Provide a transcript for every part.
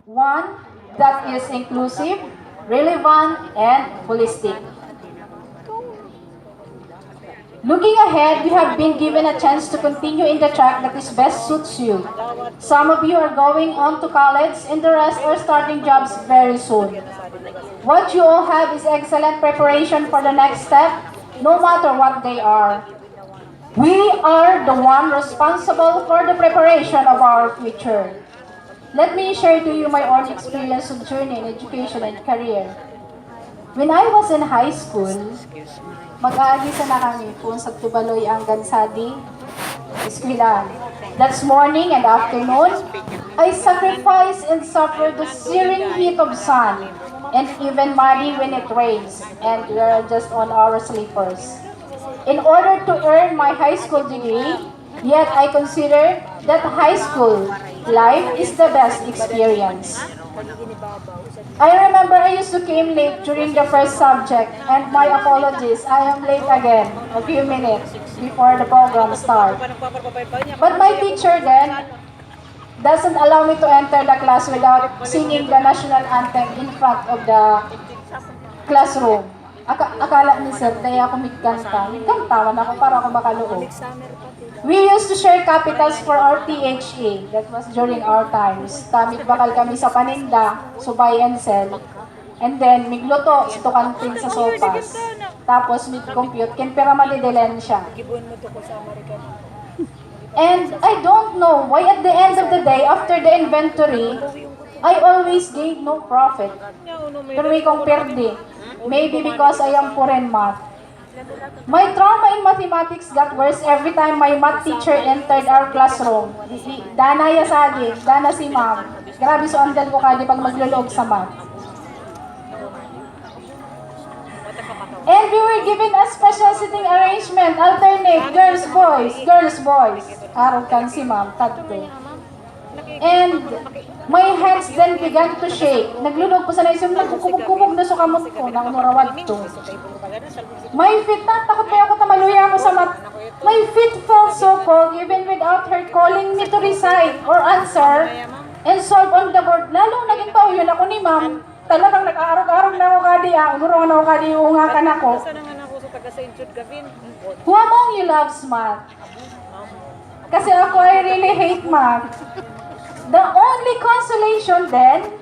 One that is inclusive, relevant, and holistic. Looking ahead, you have been given a chance to continue in the track that is best suits you. Some of you are going on to college and the rest are starting jobs very soon. What you all have is excellent preparation for the next step, no matter what they are. We are the one responsible for the preparation of our future. Let me share to you my own experience of journey in education and career. When I was in high school, mag-aagisa na kami kung sa Tubaloy ang Gansadi, Esquilan. That's morning and afternoon, I sacrifice and suffer the searing heat of sun and even muddy when it rains and we are just on our sleepers. In order to earn my high school degree, yet I consider that high school life is the best experience. I remember I used to came late during the first subject and my apologies, I am late again a few minutes before the program starts. But my teacher then doesn't allow me to enter the class without singing the national anthem in front of the classroom. Akala ni sir, daya ako migkanta. Migkanta man ako para ako makaloob. We used to share capitals for our THA. That was during our times. Tamit bakal kami sa paninda, subay and sell. And then, migluto sa tukantin sa sopas. Tapos, mig-compute, kin pera madidelen siya. And I don't know why at the end of the day, after the inventory, I always gave no profit. Pero may kong perdi. Maybe because I am poor in math. My trauma in mathematics got worse every time my math teacher entered our classroom. Dana yasadi, dana si ma'am. Grabe so andal ko kadi pag maglulog sa math. And we were given a special sitting arrangement, alternate, girls, boys. Araw kan si ma'am, tatlo. And my hands then began to shake. Naglulog po sa naisip, nagkukubog na sa kamot ko, nang murawad to. My feet, takot pa ako na maluya ako sa mat. My feet felt so cold even without her calling me to recite or answer and solve on the board. Lalo naging pauyon ako ni ma'am. Talagang nag-aarog-arog na ako kadi, umurong na ako kadi, ungakan ako. Who among you loves math? Kasi ako, I really hate math. The only consolation then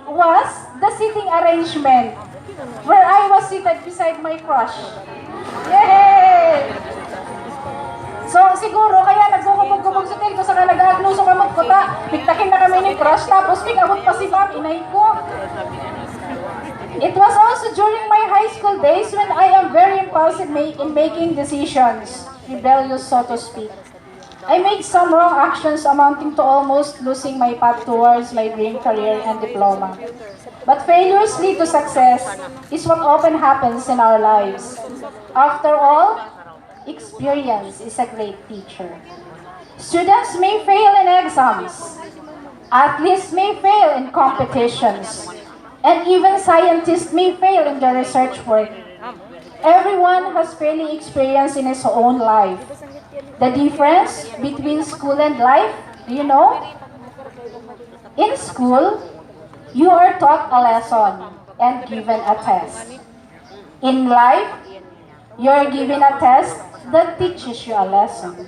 was the sitting arrangement where I was seated beside my crush. Yay! So siguro kaya nagbukubog-kubog sa tel ko sa nag-agno sa kamot ko ta. Bigtakin na kami ni crush tapos bigabot pa si ma'am inay ko. It was also during my high school days when I am very impulsive in making decisions, rebellious so to speak. I made some wrong actions amounting to almost losing my path towards my dream career and diploma. But failures lead to success is what often happens in our lives. After all, experience is a great teacher. Students may fail in exams, athletes may fail in competitions, and even scientists may fail in their research work. Everyone has failing experience in his own life. The difference between school and life, do you know? In school, you are taught a lesson and given a test. In life, you are given a test that teaches you a lesson.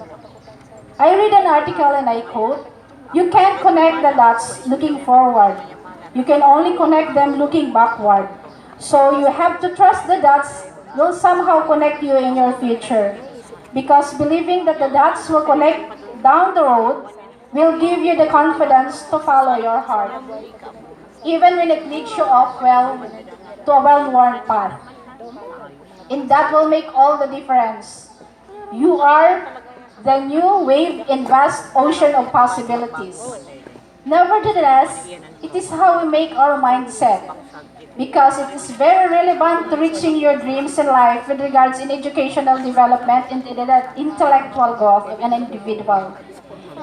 I read an article and I quote, "You can't connect the dots looking forward. You can only connect them looking backward. So you have to trust the dots will somehow connect you in your future. Because believing that the dots will connect down the road will give you the confidence to follow your heart, even when it leads you off to a well-worn path. And that will make all the difference. You are the new wave in vast ocean of possibilities. Nevertheless, it is how we make our mindset, because it is very relevant to reaching your dreams in life with regards in educational development and intellectual growth of an individual.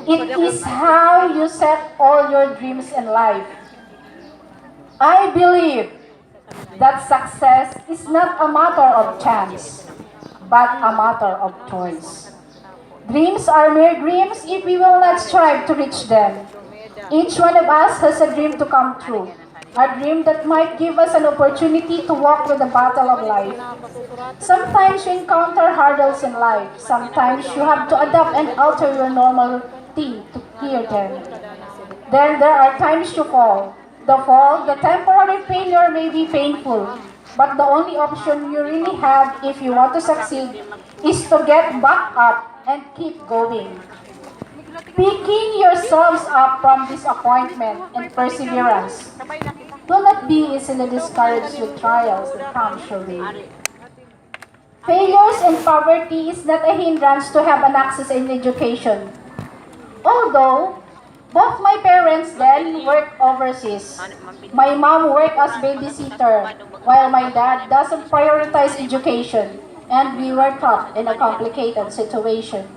It is how you set all your dreams in life. I believe that success is not a matter of chance, but a matter of choice. Dreams are mere dreams if we will not strive to reach them. Each one of us has a dream to come true. A dream that might give us an opportunity to walk with the battle of life. Sometimes you encounter hurdles in life. Sometimes you have to adapt and alter your normal routine to clear them. Then there are times you fall. The fall, the temporary failure may be painful, but the only option you really have if you want to succeed is to get back up and keep going. Picking yourselves up from disappointment and perseverance. Do not be easily discouraged with trials that come your way. Failures and poverty is not a hindrance to have an access in education. Although, both my parents then worked overseas. My mom worked as babysitter, while my dad doesn't prioritize education, and we were trapped in a complicated situation.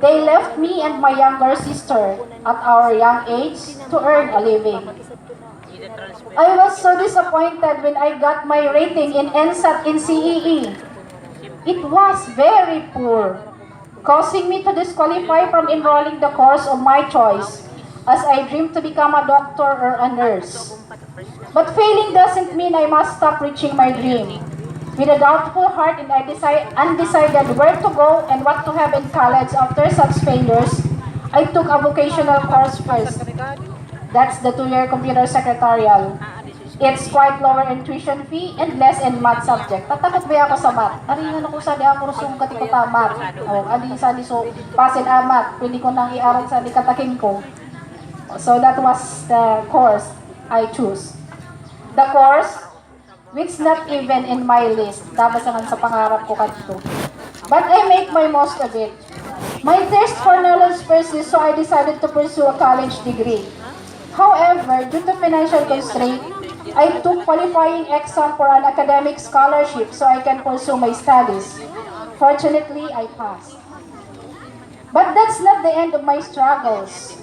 They left me and my younger sister at our young age to earn a living. I was so disappointed when I got my rating in NSAT in CEE. It was very poor, causing me to disqualify from enrolling the course of my choice, as I dreamed to become a doctor or a nurse. But failing doesn't mean I must stop reaching my dream. With a doubtful heart and undecided where to go and what to have in college after such failures, I took a vocational course first. That's the 2-year computer secretarial. It's quite lower in tuition fee and less in math subject. Tatakot ba ako sa math? Aringan ako sa di ako rusong katikuta math. O, ali sa di so, pasin math. Pwede ko nang iaral sa di katakin ko. So that was the course I choose. The course, which not even in my list. Dapat sa pangarap ko kadto. But I make my most of it. My thirst for knowledge persists, so I decided to pursue a college degree. However, due to financial constraint, I took qualifying exam for an academic scholarship so I can pursue my studies. Fortunately, I passed. But that's not the end of my struggles.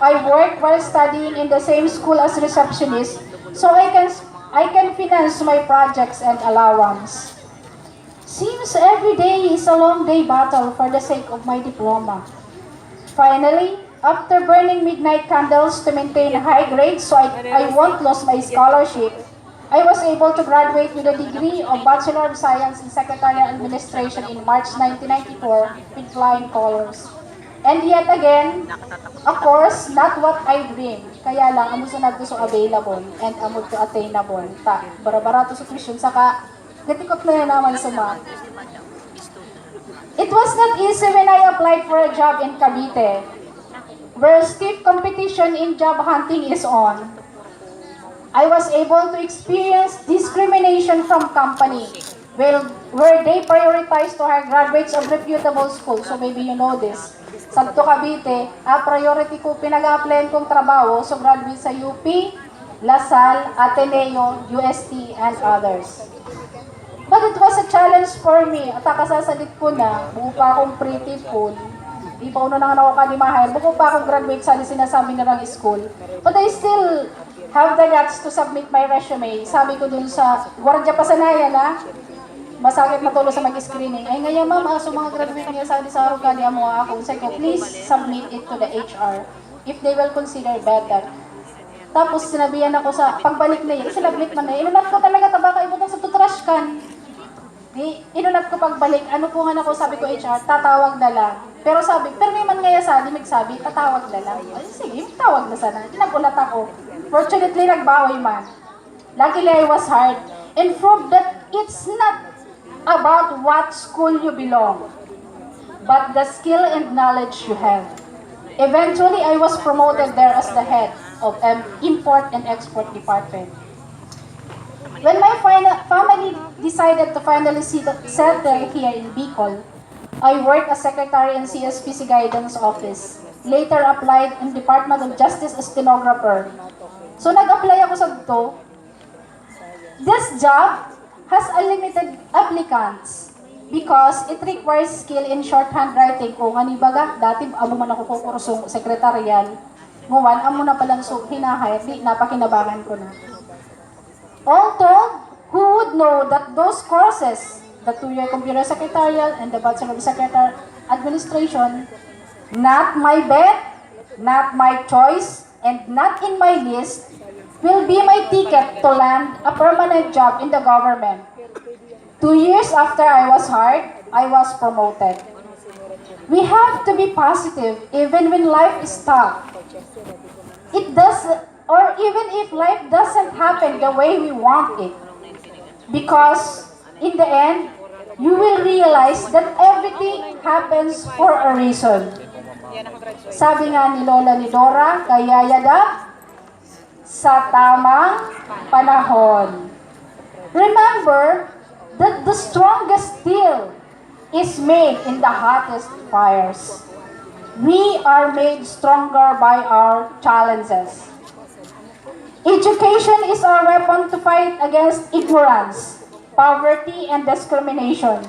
I work while studying in the same school as receptionist so I can finance my projects and allowance. Seems every day is a long day battle for the sake of my diploma. Finally, after burning midnight candles to maintain high grades so I won't lose my scholarship, I was able to graduate with a degree of Bachelor of Science in Secretarial Administration in March 1994 with flying colors. And yet again, of course, not what I dreamed. Kaya lang, amo sunod to so available and amo to attainable. Ta, bara-bara to sa tuition, saka gatikot na naman sa math. It was not easy when I applied for a job in Cavite, where stiff competition in job hunting is on. I was able to experience discrimination from company, where they prioritize to hire graduates of reputable schools. So maybe you know this. Sa Cavite, priority ko pinag-applyan kong trabaho so graduate sa UP, LaSalle, Ateneo, UST, and others. But it was a challenge for me. At akasasalit ko na, buko pa akong pretty full. Di pa uno nang ako kalimahan. Buko pa akong graduate sa sinasabi nilang school. But I still have the guts to submit my resume. Sabi ko dun sa gwardiya pasanayan na, masakit matulog sa mag-screening. Ay ngayon ma'am, so mga graduate niya sa araw ka niya mo ako. Sabi ko, please submit it to the HR if they will consider better. Tapos sinabihan ako sa pagbalik na yun, sinablit man na yun. Inunat ko talaga tabaka ibutang sa trash can. Inunat ko pagbalik, ano po nga ako, sabi ko HR, tatawag na lang. Pero sabi, pero may man ngaya sa amin, magsabi, tatawag na lang. Ay sige, tawag na sana. Tinagulat ako. Fortunately, nagbawi man. Luckily, I was hard. And proved that it's not about what school you belong, but the skill and knowledge you have. Eventually, I was promoted there as the head of an import and export department. When my family decided to finally settle here in Bicol, I worked as secretary in CSPC Guidance Office. Later applied in Department of Justice as stenographer. So nag-apply ako sa to. This job has unlimited applicants because it requires skill in shorthand writing. Kung anibaga, dati amo man ako kursong sekretarial. Ngayon, amo na palang so hinahire, di napakinabangan ko na. All told, who would know that those courses, the 2-year computer secretarial and the Bachelor of Secretarial Administration, not my bet, not my choice, and not in my list will be my ticket to land a permanent job in the government. 2 years after I was hired, I was promoted. We have to be positive even when life is tough. It does, or even if life doesn't happen the way we want it. Because in the end, you will realize that everything happens for a reason. Sabi nga ni Lola ni Dora, kayayada sa tamang panahon. Remember that the strongest steel is made in the hottest fires. We are made stronger by our challenges. Education is our weapon to fight against ignorance, poverty, and discrimination.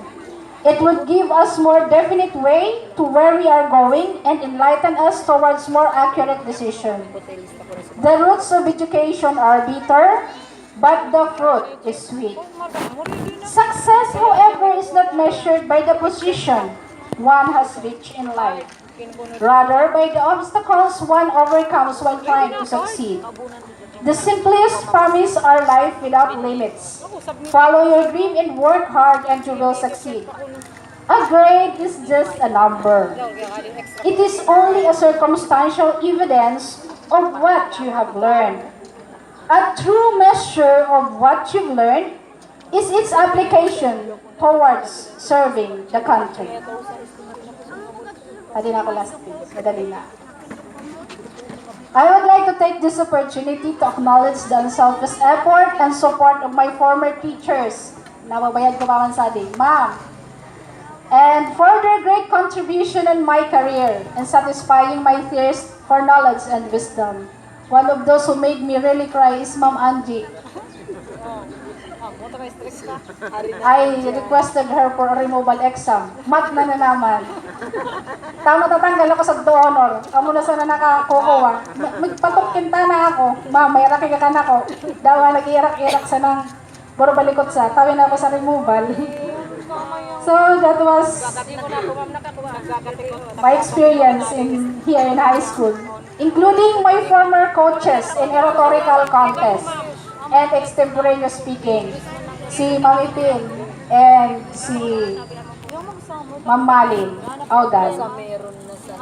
It would give us more definite way to where we are going and enlighten us towards more accurate decision. The roots of education are bitter, but the fruit is sweet. Success, however, is not measured by the position one has reached in life, rather by the obstacles one overcomes while trying to succeed. The simplest promise are life without limits. Follow your dream and work hard and you will succeed. A grade is just a number. It is only a circumstantial evidence of what you have learned. A true measure of what you've learned is its application towards serving the country. Adi na ako last page. Madali na. I would like to take this opportunity to acknowledge the unselfish effort and support of my former teachers. Nababayad ko pa man sa atin. Ma'am. And for their great contribution in my career and satisfying my thirst for knowledge and wisdom. One of those who made me really cry is Ma'am Angie. I requested her for a removal exam. Mat na naman. Tama tatanggal ako sa do honor. Amo na sana nakakukuha. Magpatok-kinta na ako. Ma, may raki ka na ako. Dawa nag-irak-irak sa nang puro balikot sa. Tawin ako sa removal. So that was my experience here in high school, including my former coaches in rhetorical contest and extemporaneous speaking. Si Mami Pin and si Ma'am Malin Audan.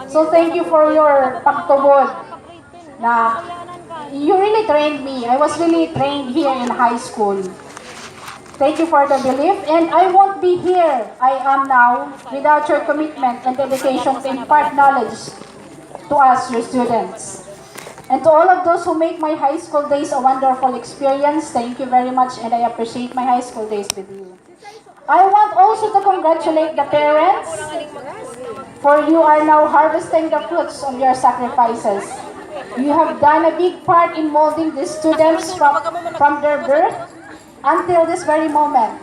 So thank you for your pagtubod na you really trained me. I was really trained here in high school. Thank you for the belief, and I won't be here I am now without your commitment and dedication to impart knowledge to us, your students. And to all of those who make my high school days a wonderful experience, thank you very much, and I appreciate my high school days with you. I want also to congratulate the parents, for you are now harvesting the fruits of your sacrifices. You have done a big part in molding these students from their birth until this very moment.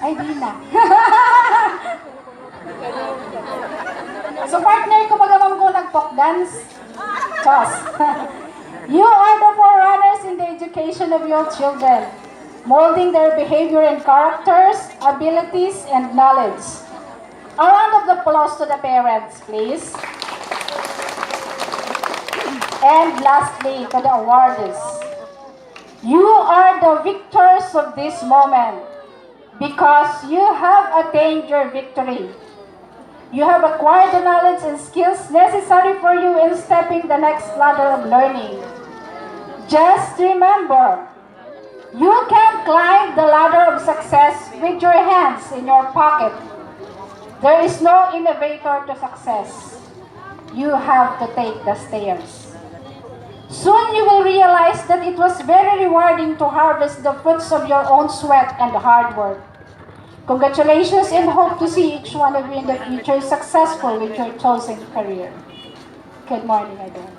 Ay, di na. So partner ko magamang ko nag-folk dance. Chos. You are the forerunners in the education of your children, molding their behavior and characters, abilities, and knowledge. A round of applause to the parents, please. And lastly, to the awardees. You are the victors of this moment because you have attained your victory. You have acquired the knowledge and skills necessary for you in stepping the next ladder of learning. Just remember, you can climb the ladder of success with your hands in your pocket. There is no elevator to success. You have to take the stairs. Soon you will realize that it was very rewarding to harvest the fruits of your own sweat and hard work. Congratulations, and hope to see each one of you in the future successful with your chosen career. Good morning again.